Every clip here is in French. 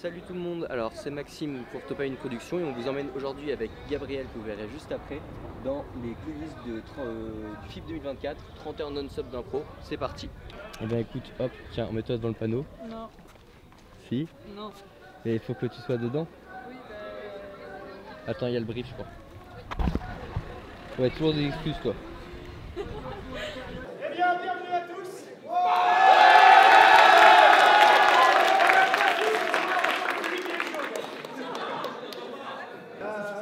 Salut tout le monde, alors c'est Maxime pour Topa une production et on vous emmène aujourd'hui avec Gabriel que vous verrez juste après dans les coulisses du FIP 2024, 30 heures non-stop d'impro, c'est parti. Eh bien écoute, hop, tiens, mets-toi devant le panneau. Non. Si? Non. Et il faut que tu sois dedans? Oui, Attends, il y a le brief je crois. Ouais, toujours des excuses toi. Eh bien, bienvenue à tous.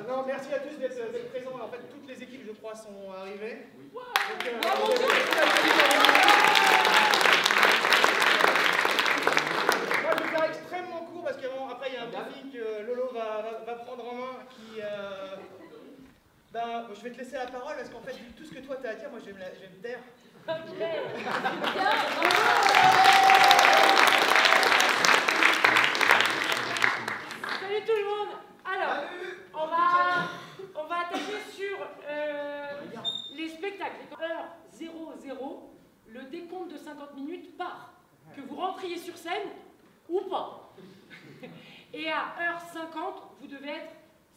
Non, merci à tous d'être présents. En fait, toutes les équipes, je crois, sont arrivées. Donc, moi, je vais faire extrêmement court parce qu'après, il y a un briefing que Lolo va prendre en main qui... je vais te laisser la parole parce qu'en fait, tout ce que toi tu as à dire, moi je vais me taire. Salut tout le monde. Alors, on va attaquer sur les spectacles. Heure 00, le décompte de 50 minutes part. Que vous rentriez sur scène ou pas. Et à heure 50, vous devez être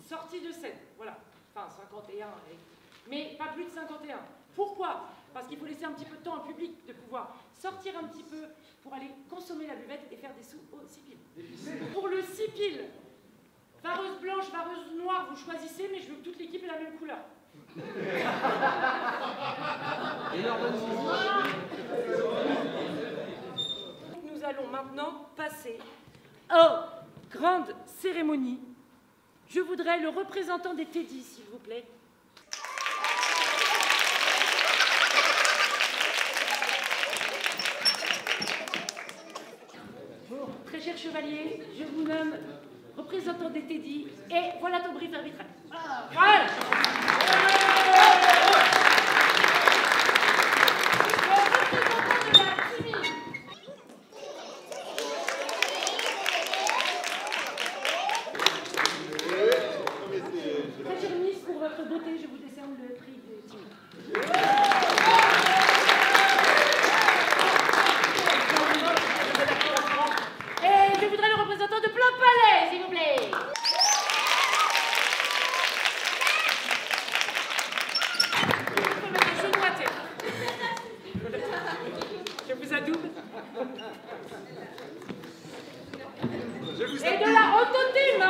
sorti de scène. Voilà. Enfin, 51, mais pas plus de 51. Pourquoi? Parce qu'il faut laisser un petit peu de temps au public de pouvoir sortir un petit peu pour aller consommer la buvette et faire des sous au sipil. Pour le sipil, vareuse blanche, vareuse noire, vous choisissez, mais je veux que toute l'équipe ait la même couleur. Nous allons maintenant passer aux grandes cérémonies. Je voudrais le représentant des Teddy, s'il vous plaît. Très cher chevalier, je vous nomme représentant des Teddy et voilà ton brief arbitral. Voilà. Représentant de la Timmy. Très cher ministre, pour votre beauté, je vous décerne le prix des Timmy. Et je voudrais le représentant de Plan Palais, s'il vous plaît. Je vous adoube. Et de la autotime.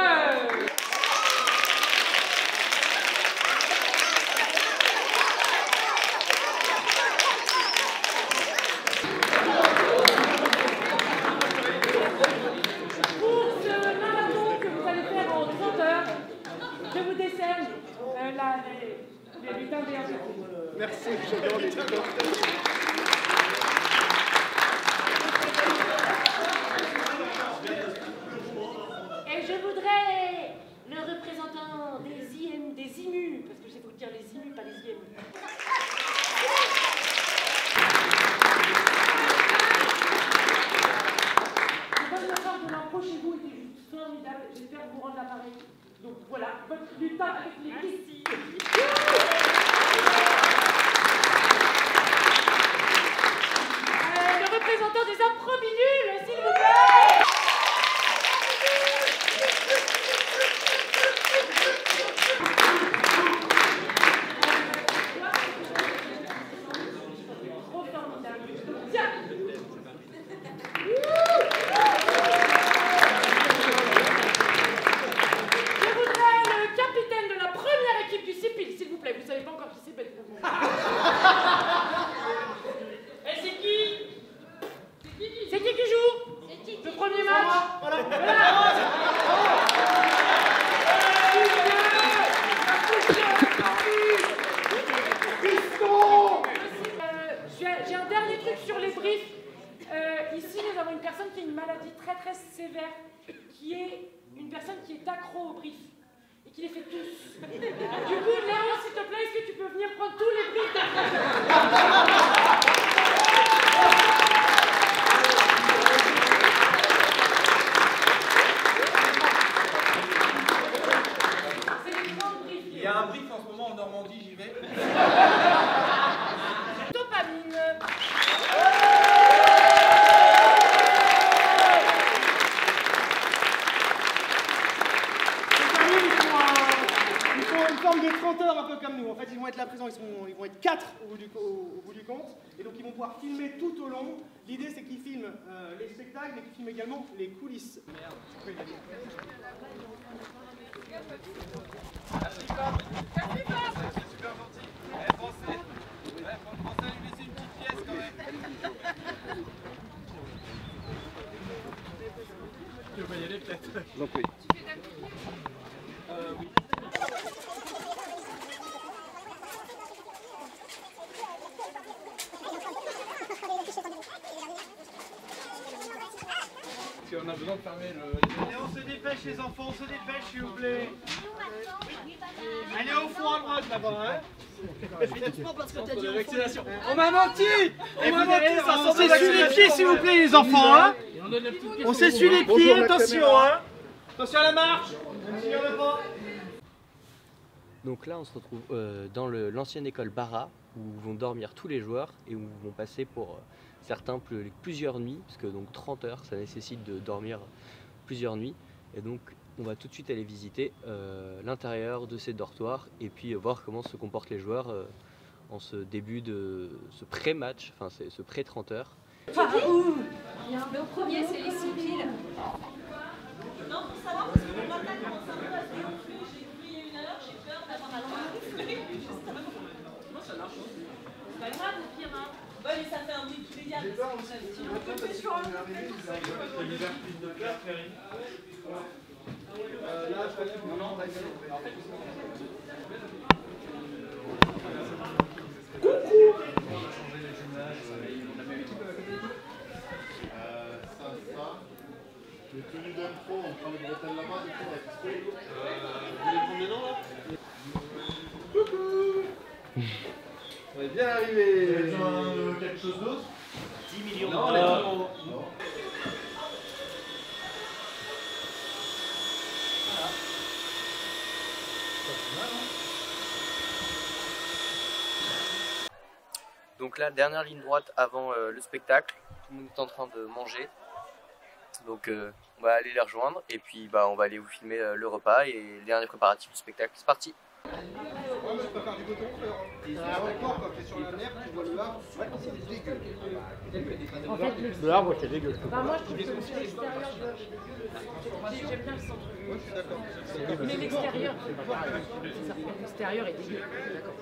Je vous décerne les lutins des RGT. Merci, j'adore les trucs. Et je voudrais le représentant des IMU, parce que j'ai faut dire les IMU, pas les IMU. Le bon soir de l'impro chez vous était juste formidable. J'espère vous rendre l'appareil. Donc voilà, votre lutin avec les petits. Le représentant des improbinules, s'il vous plaît. Trop formidable. Tiens. Capitaine de la première équipe du Sipil, s'il vous plaît. Vous savez pas encore qui c'est, bête. Et c'est qui? C'est qui joue? Le premier match. Voilà. J'ai un dernier truc sur les briefs. Ici, nous avons une personne qui a une maladie très très sévère, qui est une personne qui est accro aux briefs. Et qui les fait tous. Du coup, Léo, s'il te plaît, est-ce que tu peux venir prendre tous les briefs? C'est les grands briefs. Il y a un brief en ce moment en Normandie, j'y vais. Dopamine. vont être 4 au bout du compte, et donc ils vont pouvoir filmer tout au long. L'idée c'est qu'ils filment les spectacles, mais qu'ils filment également les coulisses. Merde. Tu veux pas y aller peut-être? Donc oui. Oui. On a besoin de fermer le... Allez, on se dépêche les enfants, on se dépêche s'il vous plaît. Allez au fond à droite là-bas, hein. On m'a menti! On s'essuie les pieds s'il vous plaît les enfants, hein. On s'essuie les pieds, attention, hein. Attention à la marche. S'il y en a pas. Donc là on se retrouve dans l'ancienne école Bara où vont dormir tous les joueurs et où vont passer pour certains plusieurs nuits, parce que donc 30 heures ça nécessite de dormir plusieurs nuits, et donc on va tout de suite aller visiter l'intérieur de ces dortoirs et puis voir comment se comportent les joueurs en ce début de ce pré-match, enfin c'est ce pré-30 heures. Le premier c'est les civils. Non, pour savoir, parce que le matin commence un peu à se dégonfler, j'ai cru il y a 1 heure, j'ai peur d'avoir un gonflé. Non, ça marche. C'est pas grave, au pire, hein. Ouais, mais ça fait un bruit tous les gars. J'ai peur aussi. Là, je crois que non, pas en fait, Les tenues d'impro, on prend les bretelles là-bas, du coup, vous voulez prendre des noms là? Coucou. On est bien arrivé. avez besoin de quelque chose d'autre? 10 millions. Non, Non. Donc là, dernière ligne droite avant le spectacle, tout le monde est en train de manger. Donc on va aller les rejoindre et puis on va aller vous filmer le repas et les derniers préparatifs du spectacle. C'est parti! Ouais, mais je préfère du coton, frère. C'est un record quand tu es sur la mer, tu vois le arbre, c'est dégueu. En fait, le arbre, c'est dégueu. Bah moi je trouve que aussi l'extérieur, j'aime bien le centre. Moi, je suis d'accord. Mais l'extérieur, l'extérieur est dégueu. D'accord.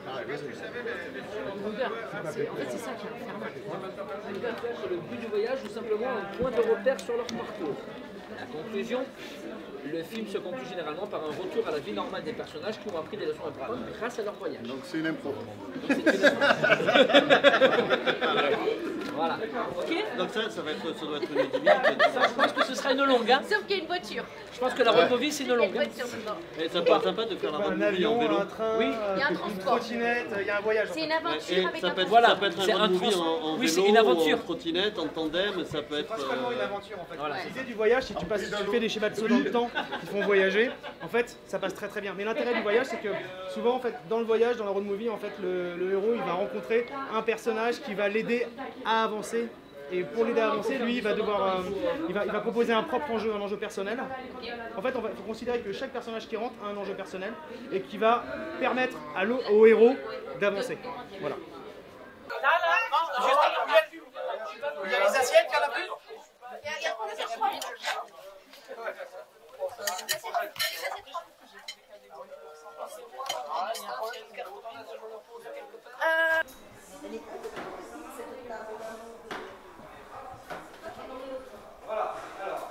L'odeur, en fait c'est ça qui est infernal. Sur le but du voyage ou simplement un point de repère sur leur parcours. La conclusion, le film se conclut généralement par un retour à la vie normale des personnages qui ont appris des leçons importantes grâce à leur voyage. Donc c'est une impro. Voilà. Ok. Donc ça doit être une 10 minutes. Je pense que ce sera une longue. Hein. Sauf qu'il y a une voiture. Je pense que la road movie c'est une longue. Et ça peut être sympa de faire la road Un movie en avion, vélo. un train, Oui. Il y a un une transport. trottinette, il y a un voyage. C'est une Et aventure avec ça un peut être, Voilà, ça peut être c'est un un road movie trans- en oui, vélo, c'est une aventure. en trottinette, en tandem, ça peut C'est être... principalement une aventure en fait. Voilà. L'idée du voyage, c'est que tu fais des schémas de saut dans le temps qui font voyager. En fait, ça passe très très bien. Mais l'intérêt du voyage, c'est que souvent, en fait, dans le voyage, dans la road movie, en fait, le héros, il va rencontrer un personnage qui va l'aider à avancer. Et pour l'aider à avancer, lui, il va devoir, il va proposer un propre enjeu, un enjeu personnel. En fait, il faut considérer que chaque personnage qui rentre a un enjeu personnel et qui va permettre au héros d'avancer. Voilà. Il y a les assiettes, il y en a plus. Voilà, alors,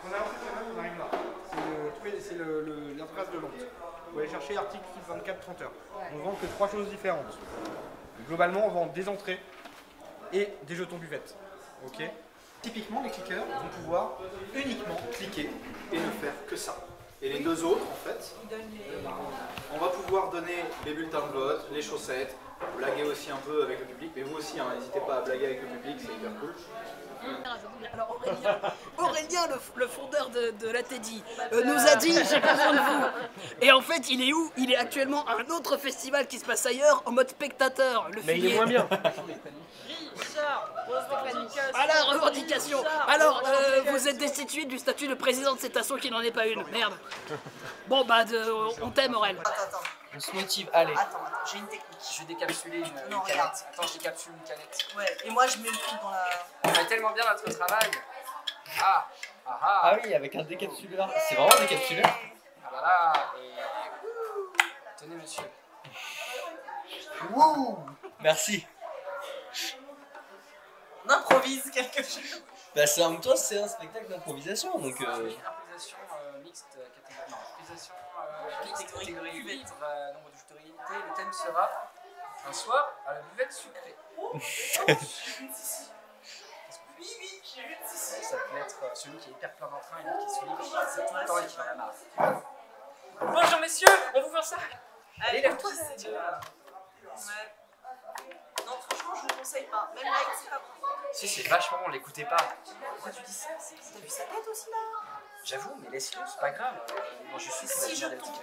on arrive là. C'est l'interface de vente. Vous allez chercher article 24-30 heures. On ne vend que 3 choses différentes. Globalement, on vend des entrées et des jetons buvettes. Ok. Typiquement, les cliqueurs vont pouvoir uniquement cliquer et ne faire que ça. Et les deux autres, en fait, on va pouvoir donner les bulletins de vote, les chaussettes, blaguer aussi un peu avec le public, mais vous aussi, n'hésitez pas à blaguer avec le public, c'est hyper cool. Alors Aurélien, le fondeur de la Teddy, nous a dit j'ai besoin de vous. Et en fait il est où? Il est actuellement à un autre festival qui se passe ailleurs en mode spectateur. Mais il est moins bien. À la revendication. Alors vous êtes destitué du statut de président de cette asso qui n'en est pas une. Merde. Bon bah on t'aime Aurel. Attends. On se motive, allez. Attends, j'ai une technique. Je vais décapsuler une regarde. canette. Attends, je décapsule une canette. Ouais, et moi je mets le truc dans la... On fait tellement bien notre travail. Ah oui, avec un décapsuleur. C'est vraiment un décapsuleur. Voilà. Et... Tenez monsieur. Wouh. Merci. On improvise quelque chose. Bah en même temps c'est un spectacle d'improvisation donc... Improvisation mixte, non, improvisation catégorie nombre de joueurs limité. Le thème sera un soir à la buvette sucrée. Oui, j'ai vu de Sissi. Ça peut être celui qui est hyper plein d'entrain et l'autre qui se livre, c'est tout le temps et qui en a marre. Bonjour messieurs, on vous vend ça. Allez, lève-toi. Ouais. Non, franchement, je vous conseille pas. Même Light, c'est pas bon. Si, c'est vachement bon, l'écoutez pas. Pourquoi tu dis ça? T'as vu sa tête aussi là? J'avoue, mais laisse-le, c'est pas grave. Moi je suis Si je tombe. tombe.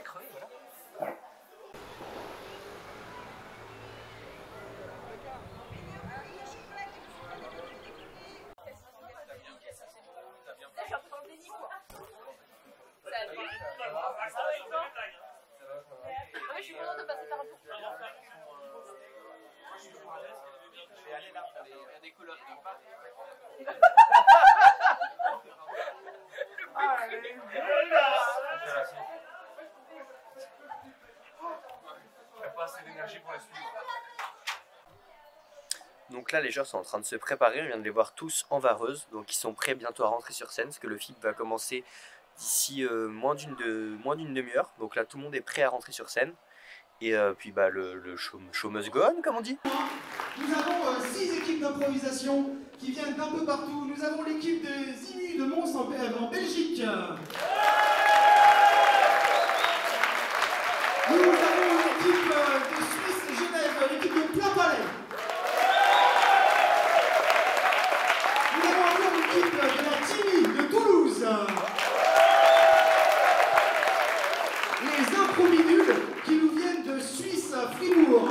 Voilà. Je suis contente de passer par un tour. Je vais aller là pour les couleurs. J'ai pas assez d'énergie pour la suite. Donc là les joueurs sont en train de se préparer, on vient de les voir tous en vareuse, donc ils sont prêts bientôt à rentrer sur scène, parce que le film va commencer d'ici moins d'une demi-heure, donc là tout le monde est prêt à rentrer sur scène, et puis bah le show must go on, comme on dit. Nous avons 6 équipes d'improvisation qui viennent d'un peu partout. Nous avons l'équipe des Inuits de Mons en Belgique. Nous avons l'équipe de Suisse Genève, l'équipe de Plain-Palais. Nous avons encore l'équipe de la Timmy de Toulouse. Les improvinuls qui nous viennent de Suisse à Fribourg.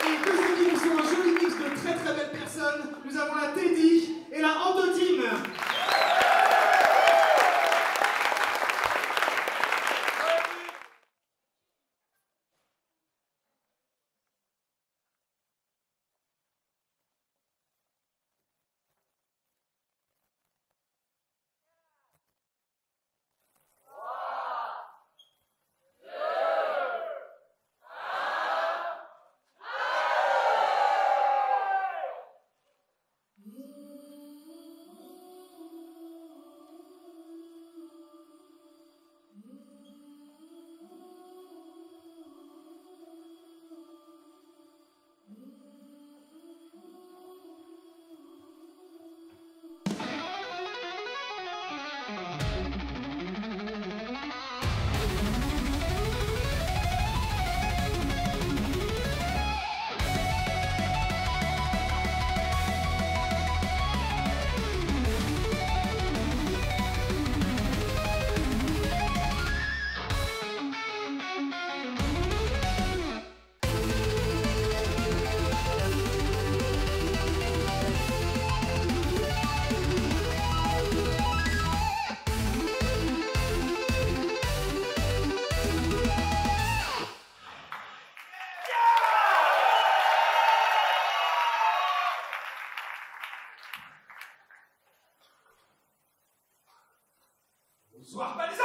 Et deux équipes sont un joli mix de très très belles personnes. Nous avons la Teddy et la Andotime. Bonsoir Palaisan.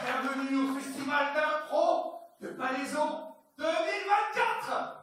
Bienvenue au festival d'impro de Palaisan 2024.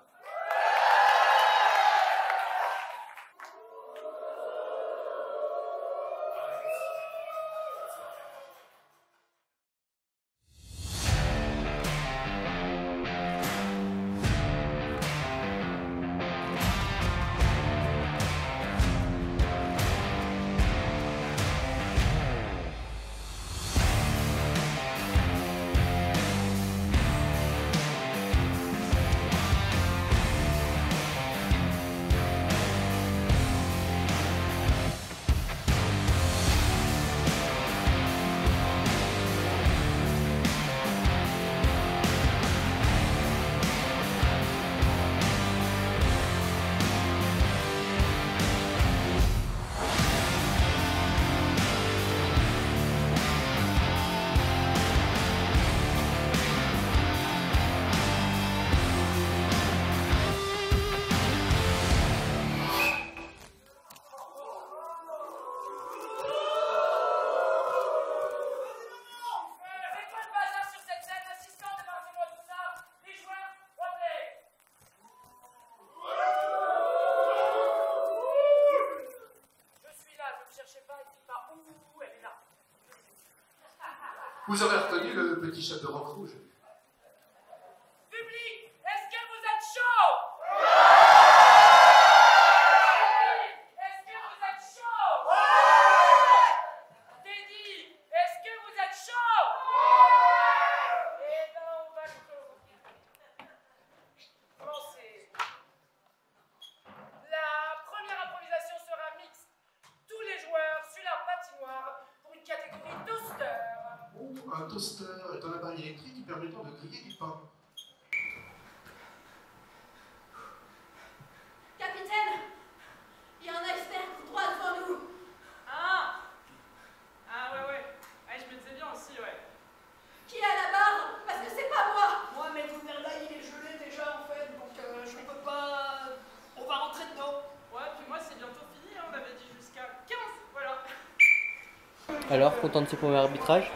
cherchez pas, elle dit pas où, elle est là. Vous aurez retenu le petit chef de rock rouge. Public, est-ce que vous êtes chaud? Est-ce que vous êtes chaud? Teddy, est-ce que vous êtes chaud? Eh ben, on va commencer. La première improvisation sera mixte. Tous les joueurs sur la patinoire pour une catégorie toaster. Un toaster est un appareil électrique permettant de griller du pain. Capitaine, il y a un iceberg tout droit devant nous. Ah ouais. Je me disais bien aussi, ouais. Qui est à la barre? Parce que c'est pas moi. Moi, mais tout vers là, il est gelé déjà, en fait, donc je peux pas... On va rentrer dedans. Ouais, puis moi, c'est bientôt fini, hein, on avait dit jusqu'à 15, voilà. Alors, content de ce premier arbitrage?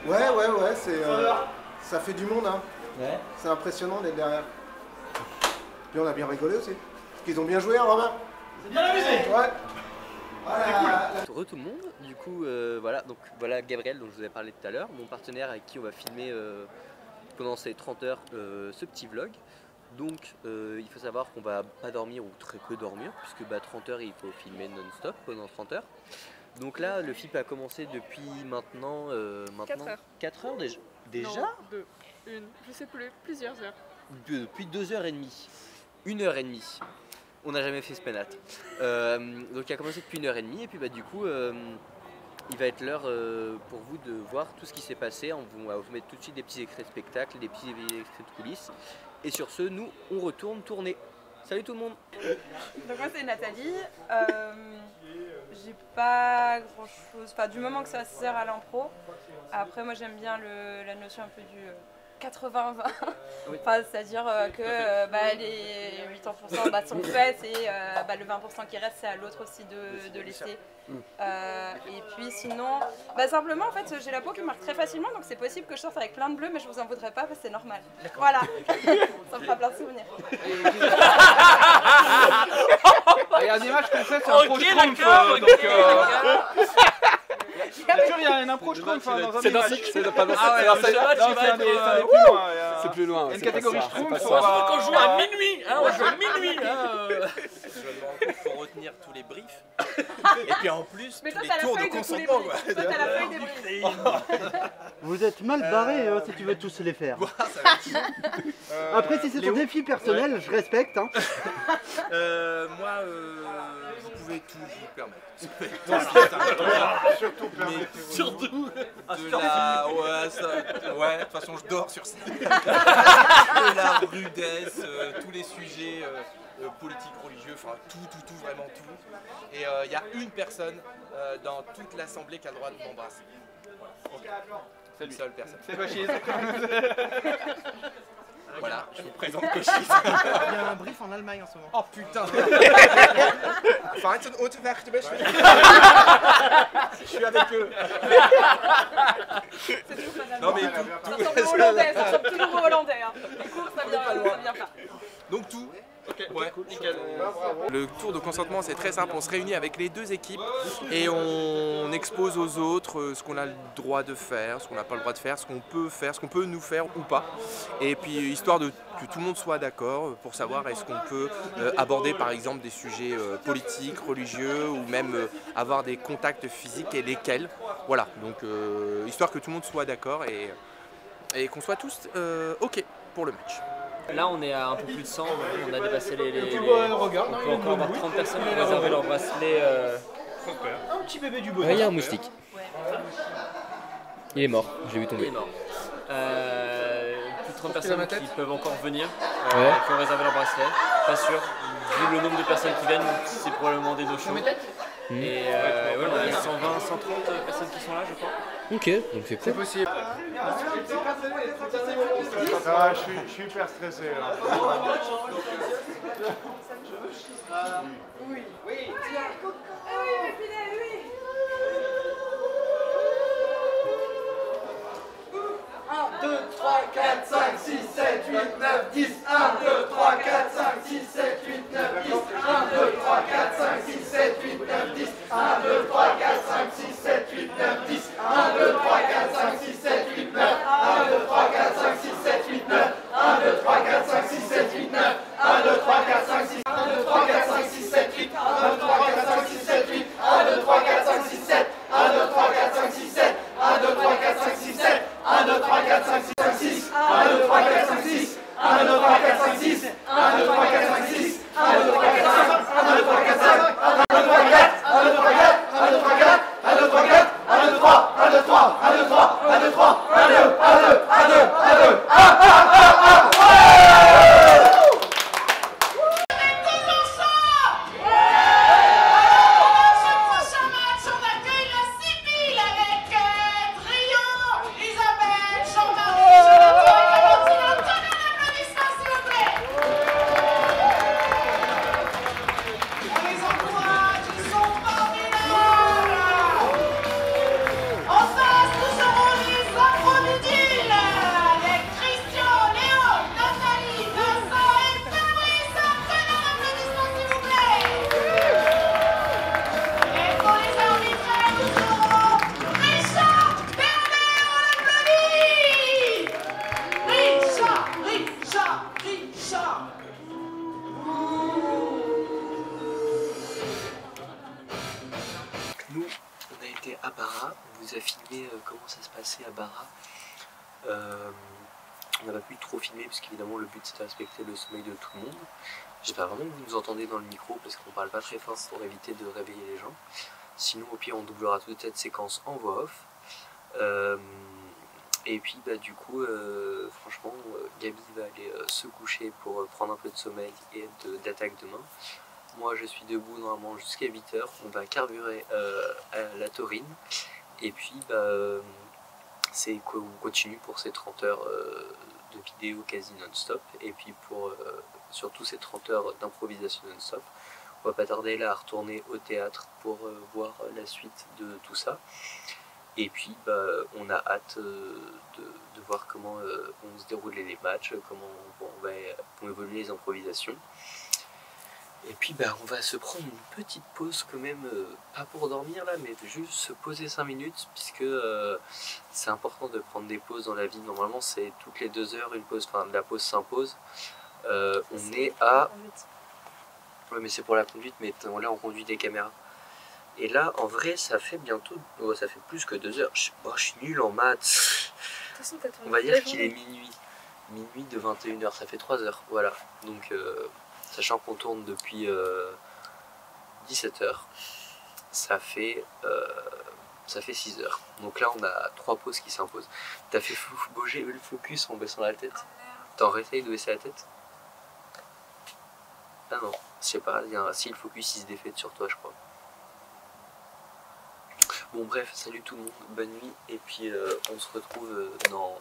Ouais, c'est... ça fait du monde, hein. Ouais. C'est impressionnant d'être derrière. Puis on a bien rigolé aussi. Parce qu'ils ont bien joué, hein, Romain? C'est bien amusé. Ouais. Voilà. Re tout le monde, du coup voilà, donc voilà Gabriel dont je vous ai parlé tout à l'heure, mon partenaire avec qui on va filmer pendant ces 30 heures ce petit vlog. Donc il faut savoir qu'on va pas dormir ou très peu dormir, puisque 30 heures il faut filmer non-stop pendant 30 heures. Donc là le film a commencé depuis maintenant 4 heures déjà. Déjà? Non, 2, 1, je sais plus, plusieurs heures. Depuis 2h30, 1h30. On n'a jamais fait ce pénat. Donc il a commencé depuis 1h30 et puis du coup il va être l'heure pour vous de voir tout ce qui s'est passé. On va vous mettre tout de suite des petits extraits de spectacle, des petits extraits de coulisses. Et sur ce, nous on retourne tourner. Salut tout le monde. Donc moi c'est Nathalie. J'ai pas grand chose, enfin du moment que ça sert à l'impro. Après moi j'aime bien la notion un peu du 80-20, enfin, c'est-à-dire que les 80% sont faites et le 20% qui reste c'est à l'autre aussi de laisser. Et puis sinon, simplement en fait j'ai la peau qui marque très facilement donc c'est possible que je sorte avec plein de bleu mais je vous en voudrais pas parce que c'est normal. Voilà, ça me fera plein de souvenirs. Il y a une image qu'on fait, c'est un pro schtroumpf. Il y a une impro schtroumpf dans un c'est pas loin. C'est plus loin. Une catégorie schtroumpf. On joue à minuit. On joue à minuit. Il faut retenir tous les briefs. Et puis en plus, mais tous les tours de consentement. Toi t'as la feuille des briefs. Vous êtes mal barrés si tu veux tous les faire. Après si c'est ton défi personnel, je respecte. Hein. Moi, vous pouvez tout vous permettre. Surtout Surtout de la... Ouais, de toute façon je dors sur scène. De la rudesse, tous les sujets politiques, religieux, enfin tout, vraiment tout. Et il y a une personne dans toute l'assemblée qui a le droit de m'embrasser. Voilà. C'est une seule personne. C'est Cochise. Voilà, je vous présente Cochise. Il y a un brief en Allemagne en ce moment. Oh putain. Je suis avec eux. C'est toujours pas Non mais ça ressemble au hollandais, ça ressemble toujours au hollandais. Du coup, ça vient pas. Donc tout. Ouais, nickel. Le tour de consentement c'est très simple, on se réunit avec les deux équipes et on expose aux autres ce qu'on a le droit de faire, ce qu'on n'a pas le droit de faire, ce qu'on peut faire, ce qu'on peut nous faire ou pas. Et puis histoire que tout le monde soit d'accord pour savoir est-ce qu'on peut aborder par exemple des sujets politiques, religieux ou même avoir des contacts physiques et lesquels. Voilà, donc histoire que tout le monde soit d'accord et qu'on soit tous OK pour le match. Là on est à un peu plus de 100, on a dépassé les on peut encore avoir 30 personnes qui ont réservé leur bracelet. Un petit bébé du beau. Il y a un moustique. Il est mort, je l'ai vu tomber. Il est mort. Plus de 30 personnes qui peuvent encore venir, Ouais. qui ont réservé leur bracelet, pas sûr. Vu le nombre de personnes qui viennent, c'est probablement des no-shows. Et on a 120, 130 personnes qui sont là je crois. Ok, donc c'est cool. possible. Je suis hyper stressé. Là. Oui. Oui. Ah oui, mais Pinel, oui. 1, 2, 3, 4, 5, 6, 7, 8, 9, 10. 1, 2, 3, 4, 5, 6, 7, 8, 9, 10. 1, 2, 3, 4, 5, 6, 7, 8, 9, 10. 1, 2, 3, 4, 5, 6, 7, 8, 9, 10. 1, 2, 3, 4, 5, 6, 7, 8, 9. 1, 2, 3, 4, 5, 6, 7, 8, 9. 1, 2, 3, 4, 5, 6, 7, 8, 9. 1, 2, 3, 4, 5, 6, 1, 2, 3, 4, 5, 6, 7, 8. 1, 2, 3, 4, 5, 6, 7, 8. 1, 2, 3, 4, 5, 6, 7. 1, 2, 3, 4, 5, 6, 7. 1, 2, 3, 4, 5, 6, 7. 1, 2, 3, 4, 5, 6, 5, 6. 1, 2, 3, 4, 5, 6. 1, 2, 3, 4, 5, 6. 1, 2, 3, 4, 5, 6. 1, 2, 3, 4, 5. 1, 2, 3, 4, 5. 1, 2, 3, 4. 1, 2, 3, 4. 1, 2, 3, 4. 1, 2, 3, 4. 1, 2, 3. 1, 2, 3. 1, 2, 3. 1, 2, 3. 1, 2, 1, 2, 1, 2, 1, 2. 1, 1, 1, 1. Nous, on a été à Bara, on vous a filmé comment ça se passait à Bara. On n'a pas pu trop filmer parce qu'évidemment le but c'était de respecter le sommeil de tout le monde. J'espère vraiment que vous nous entendez dans le micro parce qu'on parle pas très fort pour éviter de réveiller les gens. Sinon au pire on doublera toute cette séquence en voix off. Et puis bah du coup franchement Gabi va aller se coucher pour prendre un peu de sommeil et d'attaque demain. Moi je suis debout normalement jusqu'à 8 h, on va carburer à la taurine et puis bah, on continue pour ces 30 heures de vidéo quasi non-stop et puis pour surtout ces 30 heures d'improvisation non-stop. On va pas tarder là à retourner au théâtre pour voir la suite de tout ça. Et puis bah, on a hâte de voir comment vont se dérouler les matchs, comment vont évoluer les improvisations. Et puis bah, on va se prendre une petite pause quand même, pas pour dormir là, mais juste se poser 5 minutes, puisque c'est important de prendre des pauses dans la vie. Normalement c'est toutes les 2 heures une pause, enfin la pause s'impose. On est à... Ouais mais c'est pour la conduite, mais là on conduit des caméras. Et là en vrai ça fait bientôt, oh, ça fait plus que 2 heures. Je suis nul en maths. On va dire qu'il est minuit. Minuit de 21 h, ça fait 3 heures, voilà. Donc sachant qu'on tourne depuis 17 h, ça fait 6 heures. Donc là on a 3 pauses qui s'imposent. T'as fait bouger le focus en baissant la tête. T'en réessayes de baisser la tête? Ah non, je sais pas, si le focus il se défait sur toi je crois. Bon bref, salut tout le monde, bonne nuit et puis on se retrouve dans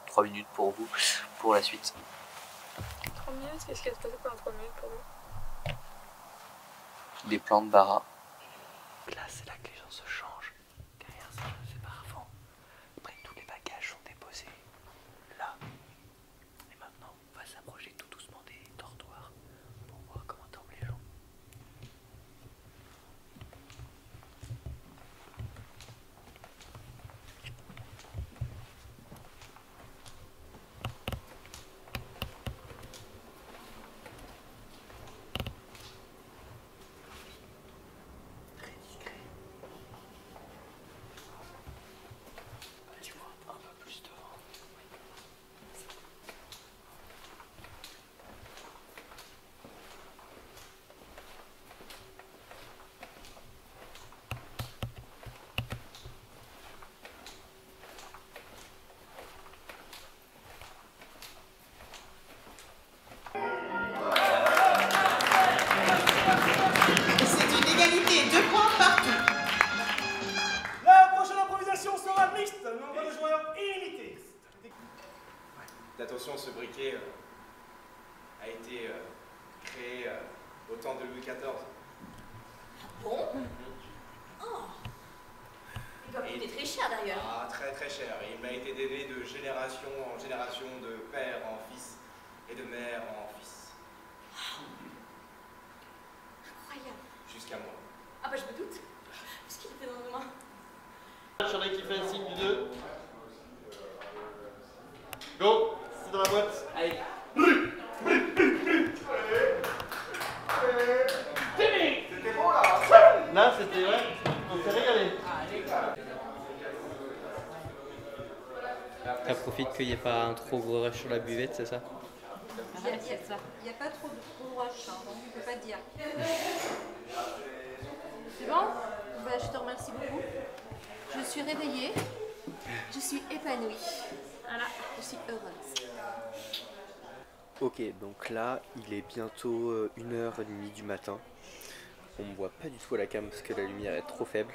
3 minutes pour vous, pour la suite. 3 minutes, qu'est-ce qui va se passer pendant 3 minutes pour vous? Des plans de Bara. Là c'est là que les gens se changent. Derrière ça je ne sais pas avant. Après tous les bagages sont déposés là. Et maintenant on va s'approcher tout doucement des dortoirs pour voir comment dorment les gens. Attention, ce briquet a été créé au temps de Louis XIV. Bon. Oh. Il doit coûter très cher d'ailleurs. Ah, très très cher. Il m'a été donné de génération en génération, de père en fils et de mère en fils. Incroyable. Jusqu'à moi. Ah bah je me doute. Go, c'est dans la boîte. Allez. C'était bon là. Là, c'était ouais. On s'est régalé. Ça profite qu'il n'y ait pas un trop gros rush sur la buvette, c'est ça? Il n'y a pas trop de rush, hein, donc je ne peux pas te dire. C'est bon? Bah, je te remercie beaucoup. Je suis réveillée. Je suis épanouie. Voilà, je suis heureuse. Ok, donc là, il est bientôt 1h30 du matin. On ne voit pas du tout à la cam parce que la lumière est trop faible.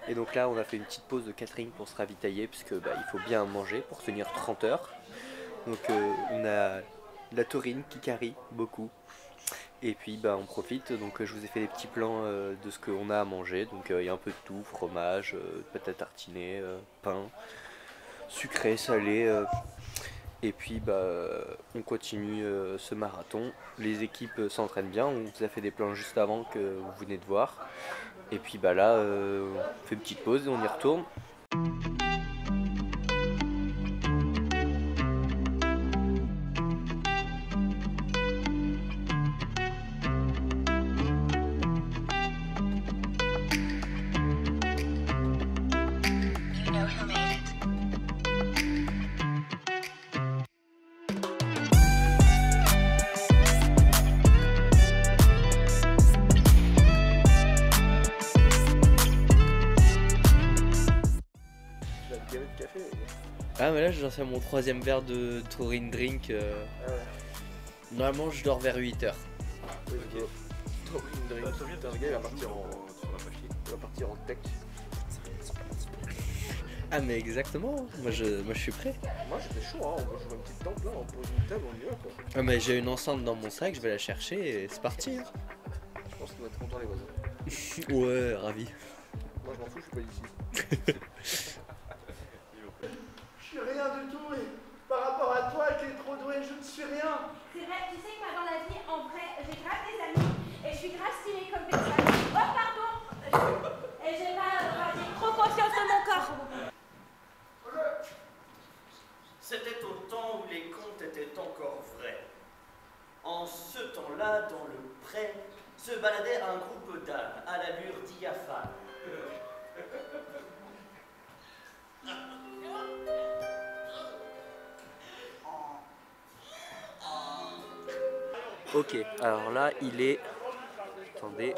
Et donc là, on a fait une petite pause de catering pour se ravitailler puisque bah, il faut bien manger pour tenir 30 heures. Donc on a la taurine qui carie beaucoup. Et puis bah, on profite, donc je vous ai fait des petits plans de ce qu'on a à manger. Donc il y a un peu de tout, fromage, pâte à tartiner, pain, sucré, salé. Et puis bah, on continue ce marathon. Les équipes s'entraînent bien, on vous a fait des plans juste avant que vous venez de voir. Et puis bah là, on fait une petite pause et on y retourne. Ah mais là je lance mon 3e verre de taurine drink. Ah ouais. Normalement je dors vers 8h. Ok. Taurine drink. Putain, le gars il va partir en. Il va partir en tech. Ah mais exactement, moi je suis prêt. Moi j'étais chaud, hein. On va jouer une petite tente là, on pose une table, on y va quoi. Ah mais j'ai une enceinte dans mon sac, je vais la chercher et c'est parti. Hein. Je pense qu'ils vont être contents les voisins. Ouais, ravi. Moi je m'en fous, je suis pas ici. Je suis rien du tout et par rapport à toi qui es trop doué, je ne suis rien. C'est vrai, tu sais que moi dans la vie, en vrai, j'ai grave des amis et je suis grave stylée comme personne. Oh pardon. Et j'ai trop confiance en mon corps. C'était au temps où les contes étaient encore vrais. En ce temps-là, dans le pré, se baladait un groupe d'ânes à l'allure diaphane. Ok, alors là il est... Attendez...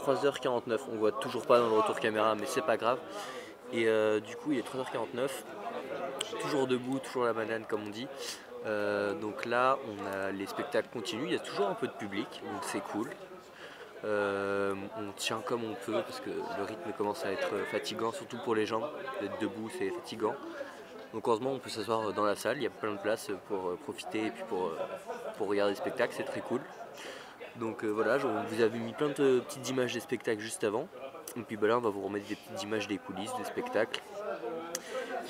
3h49, on voit toujours pas dans le retour caméra mais c'est pas grave. Et du coup il est 3h49, toujours debout, toujours la banane comme on dit. Donc là on a les spectacles continus, il y a toujours un peu de public donc c'est cool. On tient comme on peut parce que le rythme commence à être fatigant, surtout pour les jambes, d'être debout c'est fatigant. Donc heureusement on peut s'asseoir dans la salle, il y a plein de places pour profiter et puis pour regarder le spectacle, c'est très cool. Donc voilà, vous avez mis plein de petites images des spectacles juste avant. Et puis bah là on va vous remettre des petites images des coulisses des spectacles.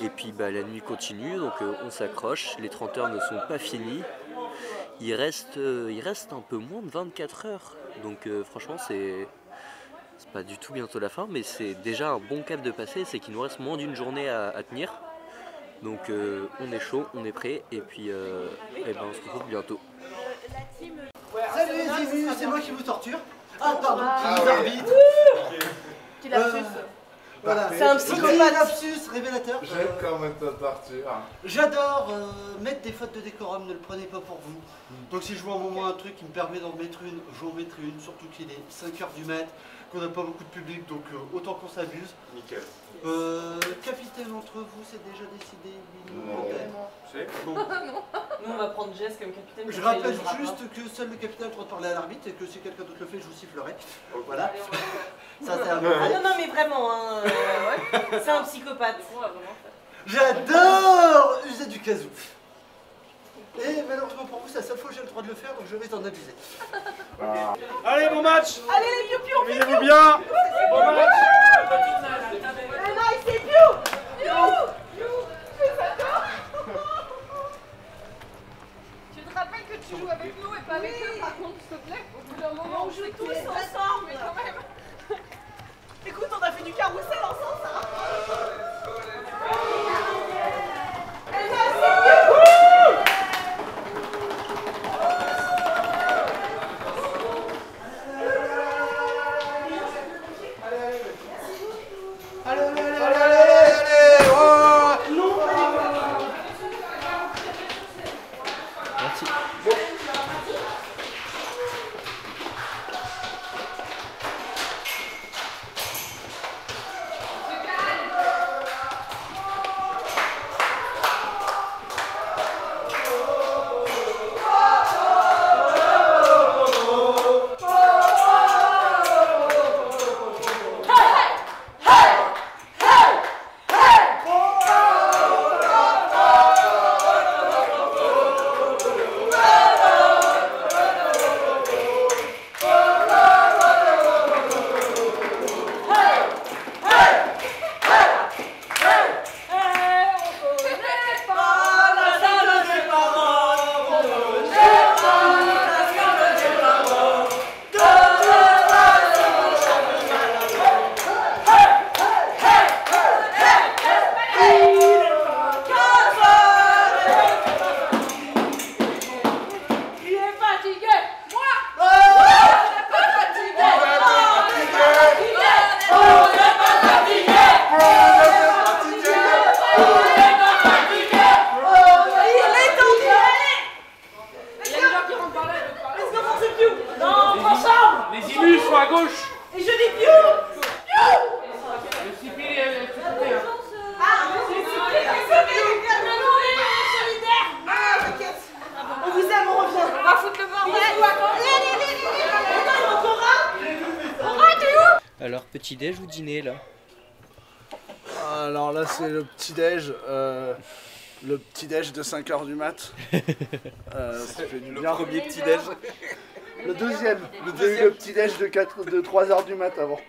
Et puis bah, la nuit continue, donc on s'accroche, les 30 heures ne sont pas finies. Il reste un peu moins de 24 heures. Donc franchement c'est pas du tout bientôt la fin, mais c'est déjà un bon cap de passer, c'est qu'il nous reste moins d'une journée à tenir. Donc on est chaud, on est prêt, et puis ben, on se retrouve bientôt. Salut les émus, c'est moi qui vous torture. Ah pardon, Ah, qui vous ouais. arbitre. Petit lapsus. Voilà. C'est un psychopathe. Lapsus révélateur. J'aime quand même ta torture. J'adore mettre des fautes de décorum, ne le prenez pas pour vous. Donc si je vois un moment un truc qui me permet d'en mettre une, j'en mettrai une, surtout qu'il est 5h du mat', qu'on n'a pas beaucoup de public, donc autant qu'on s'abuse. Nickel. Capitaine entre vous, c'est déjà décidé? Non. C'est bon. Non. Nous on va prendre Jess comme capitaine. Je rappelle juste que seul le capitaine a le droit de parler à l'arbitre et que si quelqu'un d'autre le fait, je vous sifflerai. Voilà. Ça c'est un peu Ah non, non, mais vraiment, hein, c'est un psychopathe. J'adore user du casou. Et malheureusement pour vous, c'est la seule fois que j'ai le droit de le faire, donc je vais en abuser. Allez, bon match. Allez les piou-piou, amusez-vous bien. Bon match. C'est piou. Tu te rappelles que tu joues avec nous et pas avec eux, par contre, s'il te plaît? Au bout d'un moment, on joue tous ensemble, mais quand même. Écoute, on a fait du carrousel ensemble, ça. à gauche. Et je dis Piou. Le Sipil est sauté. On vous aime, on revient. On va foutre le bordel. Alors, petit déj ou dîner là? Alors là, c'est le petit-déj. Le petit-déj de 5h du mat. Ça fait du bien. Le premier petit-déj. Le deuxième. Vous avez eu le petit-déj de 3h du mat avant.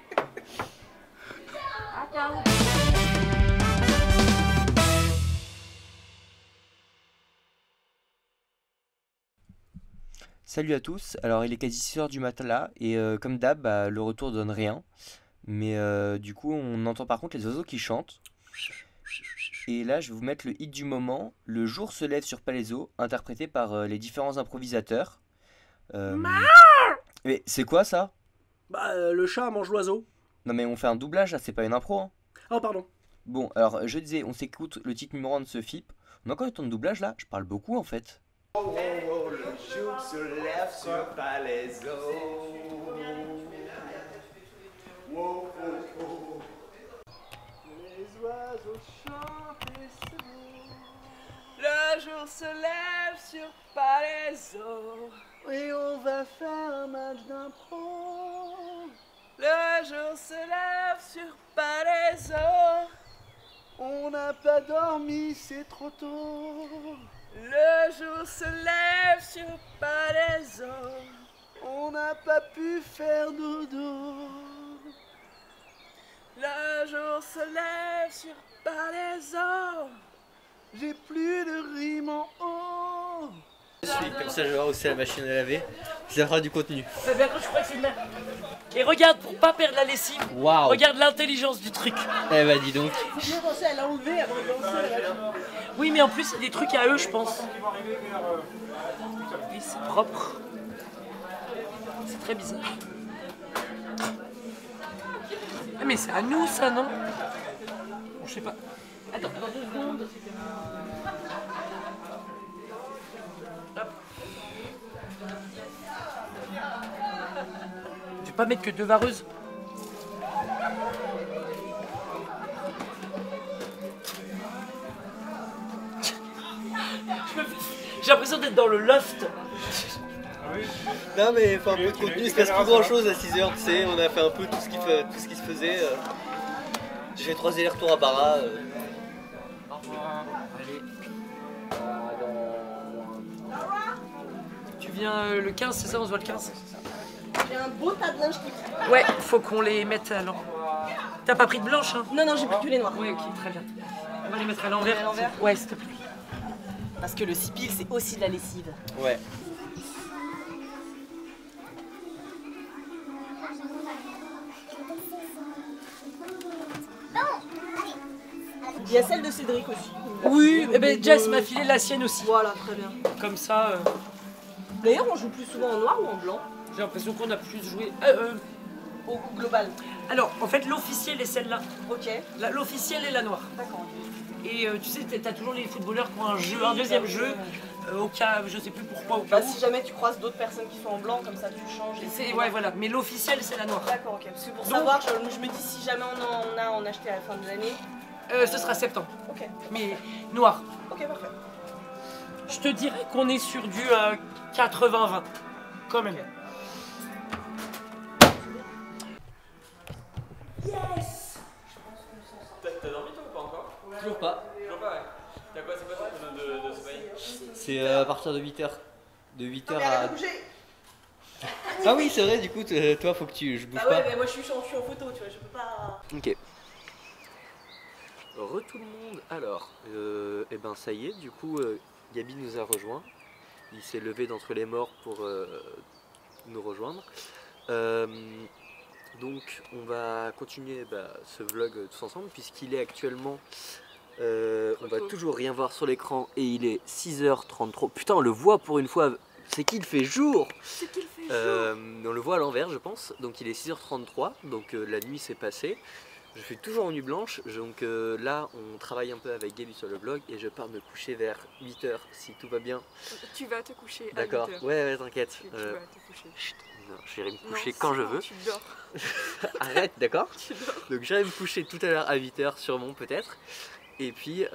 Salut à tous, alors il est quasi 6h du matin là, et comme d'hab, le retour donne rien. Mais du coup, on entend par contre les oiseaux qui chantent. Et là, je vais vous mettre le hit du moment, Le jour se lève sur Palaiso, interprété par les différents improvisateurs. Mais c'est quoi ça? Bah, le chat mange l'oiseau. Non mais on fait un doublage là, c'est pas une impro hein. Oh, pardon. Bon, alors je disais, on s'écoute le titre numéro 1 de ce FIP. On a encore eu ton doublage là, je parle beaucoup en fait. Oh, oh, oh, le jour se lève sur Palaiso. Oh, oh, oh. Les oiseaux chantent et c'est beau. Le jour se lève sur Palaiso. Et on va faire un match d'impro. Le jour se lève sur Palaiso. On n'a pas dormi, c'est trop tôt. Le jour se lève sur Palaiso. On n'a pas pu faire dodo. Le jour se lève sur Palaiso. J'ai plus de rimes en haut. Je suis comme ça, je vais voir aussi la machine à laver. Ça fera du contenu. Ça vient quand je crois que c'est une merde. Et regarde, pour pas perdre la lessive, Waouh. regarde l'intelligence du truc. Eh bah dis donc. Faut bien penser à l'enlever avant de lancer. Oui, mais en plus, c'est des trucs à eux, je pense. Oui, c'est propre. C'est très bizarre. Ah, mais c'est à nous, ça, non? Bon, je sais pas. Attends, dans 2 secondes. Hop. Je vais pas mettre que 2 vareuses. J'ai l'impression d'être dans le loft. Non mais enfin un peu de contenu, il se passe plus grand chose à 6h, tu sais, on a fait un peu tout ce qui se faisait. J'ai fait 3 allers-retours à Barra. Au revoir. Allez. Tu viens le 15, c'est ça, on se voit le 15? J'ai un beau tas de linge qui... Ouais, faut qu'on les mette à l'envers. T'as pas pris de blanche hein? Non, j'ai pris que les noirs. Ouais, ok, très bien. On va les mettre à l'envers. Ouais, s'il te plaît. Parce que le Sipil, c'est aussi de la lessive. Ouais. Il y a celle de Cédric aussi. Oui, et ben Jess m'a filé la sienne aussi. Voilà, très bien. Comme ça. D'ailleurs, on joue plus souvent en noir ou en blanc? J'ai l'impression qu'on a plus joué. Au global. Alors, en fait, l'officiel est celle-là. Ok. L'officiel est la noire. D'accord. Et tu sais, t'as toujours les footballeurs qui ont un jeu, un deuxième jeu, au cas, je sais plus pourquoi, au cas où. Si jamais tu croises d'autres personnes qui sont en blanc, comme ça tu changes. Ouais, voilà, mais l'officiel c'est la noire. D'accord, ok. Parce que pour savoir, je me dis si jamais on a en acheté à la fin de l'année. Ce sera septembre. Ok. Mais noir. Ok, parfait. Je te dirais qu'on est sur du 80-20, quand même. Yes. T'as dormi toi ou pas encore? Toujours pas. Toujours pas, ouais. T'as quoi, c'est quoi ton chrono de sommeil? C'est à partir de 8h. De 8h à... bouger. Ah oui, c'est vrai, du coup, toi, faut que je bouge Ah ouais, pas. mais moi je suis en photo, tu vois, je peux pas... Ok. Tout le monde. Alors, et ben ça y est, du coup, Gabi nous a rejoint. Il s'est levé d'entre les morts pour nous rejoindre. Donc, on va continuer ce vlog tous ensemble, puisqu'il est actuellement... on va toujours rien voir sur l'écran et il est 6h33. Putain, on le voit pour une fois. C'est qu'il fait jour. C'est qu'il fait jour. On le voit à l'envers, je pense. Donc il est 6h33, donc la nuit s'est passée. Je suis toujours en nuit blanche, donc là on travaille un peu avec Gabi sur le blog et je pars me coucher vers 8h si tout va bien. Tu vas te coucher à 8h. D'accord, ouais, t'inquiète. Tu vas te coucher. Chut, j'irai me coucher quand je veux. Tu dors. Arrête, d'accord? Tu dors. Donc j'irai me coucher tout à l'heure à 8h sûrement peut-être. Et puis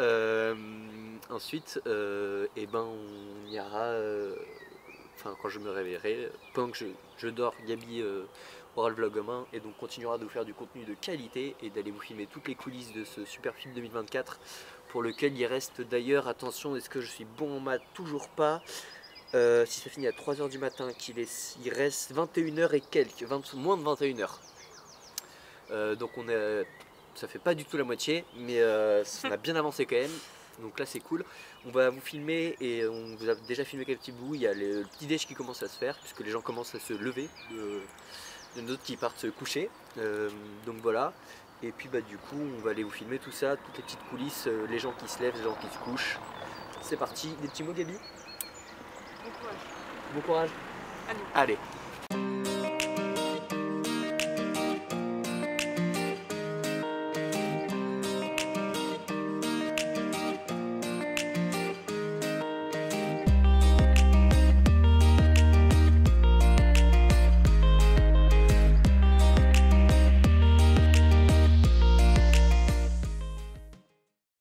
ensuite, eh ben, on ira, enfin quand je me réveillerai, pendant que je dors, Gabi aura le vlog en main et donc continuera de vous faire du contenu de qualité et d'aller vous filmer toutes les coulisses de ce super film 2024 pour lequel il reste d'ailleurs, attention, est-ce que je suis bon en maths? Toujours pas. Si ça finit à 3h du matin, il reste 21h et quelques, moins de 21h. Donc ça fait pas du tout la moitié, mais on a bien avancé quand même. Donc là c'est cool. On va vous filmer et on vous a déjà filmé quelques petits bouts. Il y a le petit déj qui commence à se faire puisque les gens commencent à se lever. Il y en a d'autres qui partent se coucher. Donc voilà. Et puis bah du coup on va aller vous filmer tout ça, toutes les petites coulisses, les gens qui se lèvent, les gens qui se couchent. C'est parti. Des petits mots Gabi? Bon courage. Bon courage. Allez. Allez.